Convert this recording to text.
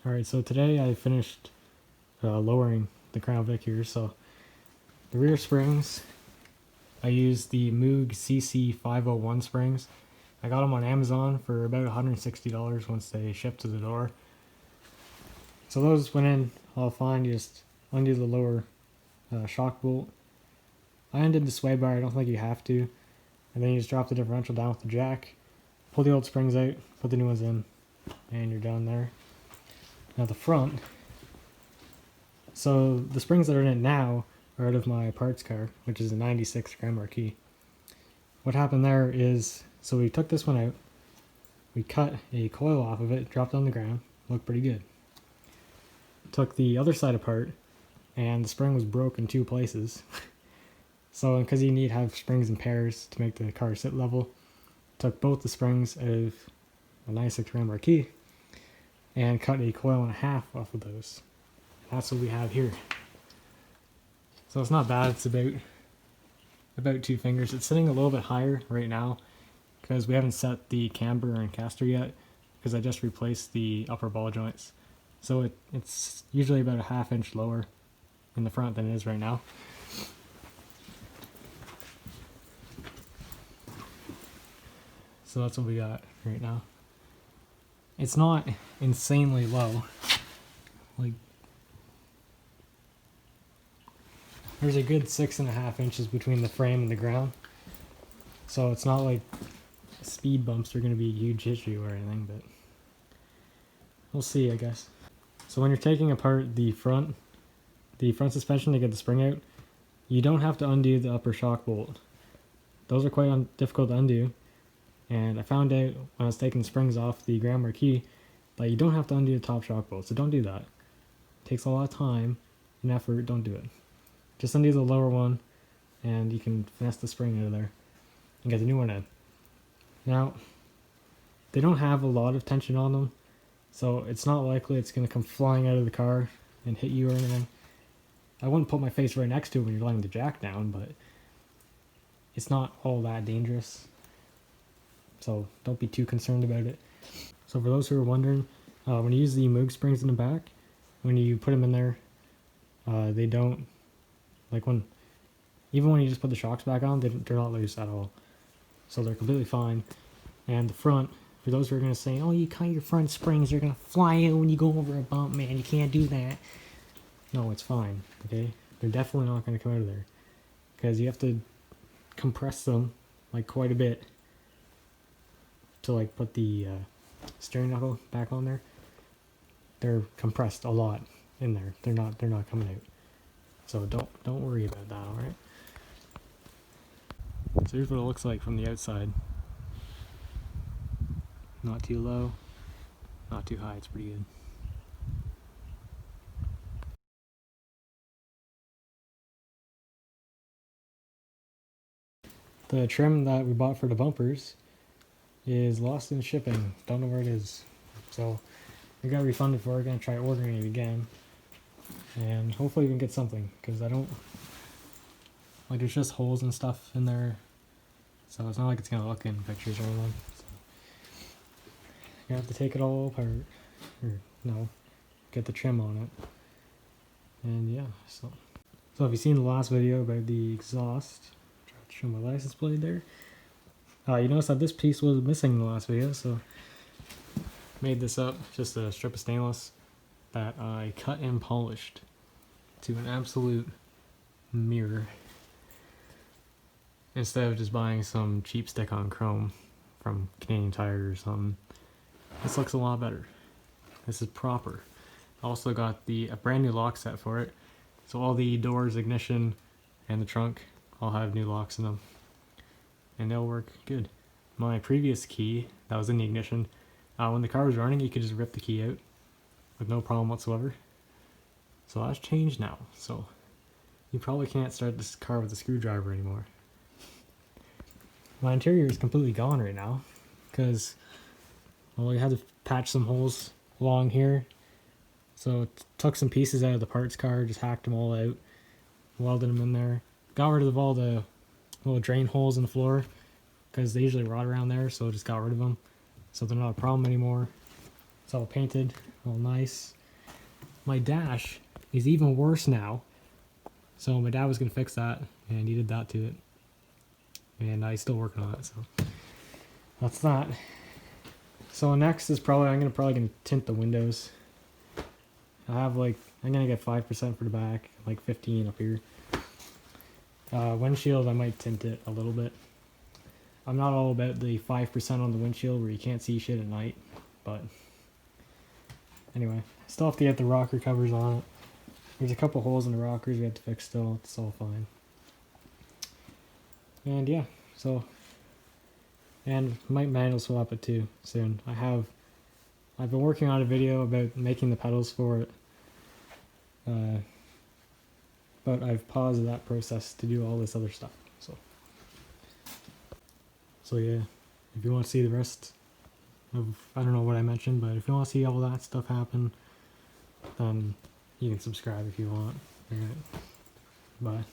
Alright, so today I finished lowering the Crown Vic here. So the rear springs, I used the Moog CC501 springs. I got them on Amazon for about $160 once they shipped to the door. So those went in all fine. You just undo the lower shock bolt. I undid the sway bar, I don't think you have to. And then you just drop the differential down with the jack, pull the old springs out, put the new ones in, and you're done there. Now the front, so the springs that are in it now are out of my parts car, which is a 96 Grand Marquis. What happened there is, so we took this one out, we cut a coil off of it, dropped it on the ground, looked pretty good. Took the other side apart, and the spring was broke in two places. So because you need to have springs in pairs to make the car sit level, took both the springs out of a 96 Grand Marquis and cut a coil and a half off of those. That's what we have here. So it's not bad. It's about 2 fingers. It's sitting a little bit higher right now because we haven't set the camber and caster yet, because I just replaced the upper ball joints. So it's usually about a ½ inch lower in the front than it is right now. So that's what we got right now. It's not insanely low. Like, there's a good 6½ inches between the frame and the ground. So it's not like speed bumps are going to be a huge issue or anything, but we'll see, I guess. So when you're taking apart the front suspension to get the spring out, you don't have to undo the upper shock bolt. Those are quite difficult to undo. And I found out when I was taking the springs off the Grand Marquis that you don't have to undo the top shock bolt, so don't do that. It takes a lot of time and effort, don't do it. Just undo the lower one and you can finesse the spring out of there and get the new one in. Now, they don't have a lot of tension on them, so it's not likely it's going to come flying out of the car and hit you or anything. I wouldn't put my face right next to it when you're letting the jack down, but it's not all that dangerous. So don't be too concerned about it. So for those who are wondering, when you use the Moog springs in the back, when you put them in there, they don't, like even when you just put the shocks back on, they're not loose at all. So they're completely fine. And the front, for those who are going to say, oh, you cut your front springs, they're going to fly out when you go over a bump, man, you can't do that. No, it's fine, okay? They're definitely not going to come out of there, because you have to compress them like quite a bit to like put the steering knuckle back on there. They're compressed a lot in there. They're not coming out. So don't worry about that, alright? So here's what it looks like from the outside. Not too low, not too high, it's pretty good. The trim that we bought for the bumpers is lost in shipping. Don't know where it is. So we got refunded for it. Gonna try ordering it again, and hopefully we can get something, because I don't like, there's just holes and stuff in there, so it's not like it's gonna look in pictures or anything. So you have to take it all apart, or no, get the trim on it, and yeah. So if you've seen the last video about the exhaust, try to show my license plate there. You notice that this piece was missing in the last video, so made this up, just a strip of stainless that I cut and polished to an absolute mirror, instead of just buying some cheap stick-on chrome from Canadian Tire or something. This looks a lot better. This is proper. I also got a brand new lock set for it, so all the doors, ignition, and the trunk all have new locks in them, and they'll work good. My previous key that was in the ignition, when the car was running, you could just rip the key out with no problem whatsoever. So that's changed now, so you probably can't start this car with a screwdriver anymore. My interior is completely gone right now, because, well, I had to patch some holes along here. So took some pieces out of the parts car, just hacked them all out, welded them in there, got rid of all the little drain holes in the floor, because they usually rot around there, so just got rid of them, so they're not a problem anymore. It's all painted all nice. My dash is even worse now. So my dad was gonna fix that, and he did that to it. And he's still working on it, so that's that. So next is I'm probably gonna tint the windows. I have I'm gonna get 5% for the back, like 15 up here. Windshield, I might tint it a little bit. I'm not all about the 5% on the windshield where you can't see shit at night, but anyway, still have to get the rocker covers on it. There's a couple holes in the rockers we have to fix still. It's all fine. And yeah, and might manual swap it too soon. I've been working on a video about making the pedals for it, but I've paused that process to do all this other stuff. So yeah, if you want to see the rest of, I don't know what I mentioned, but if you want to see all that stuff happen, then you can subscribe if you want. Alright, bye.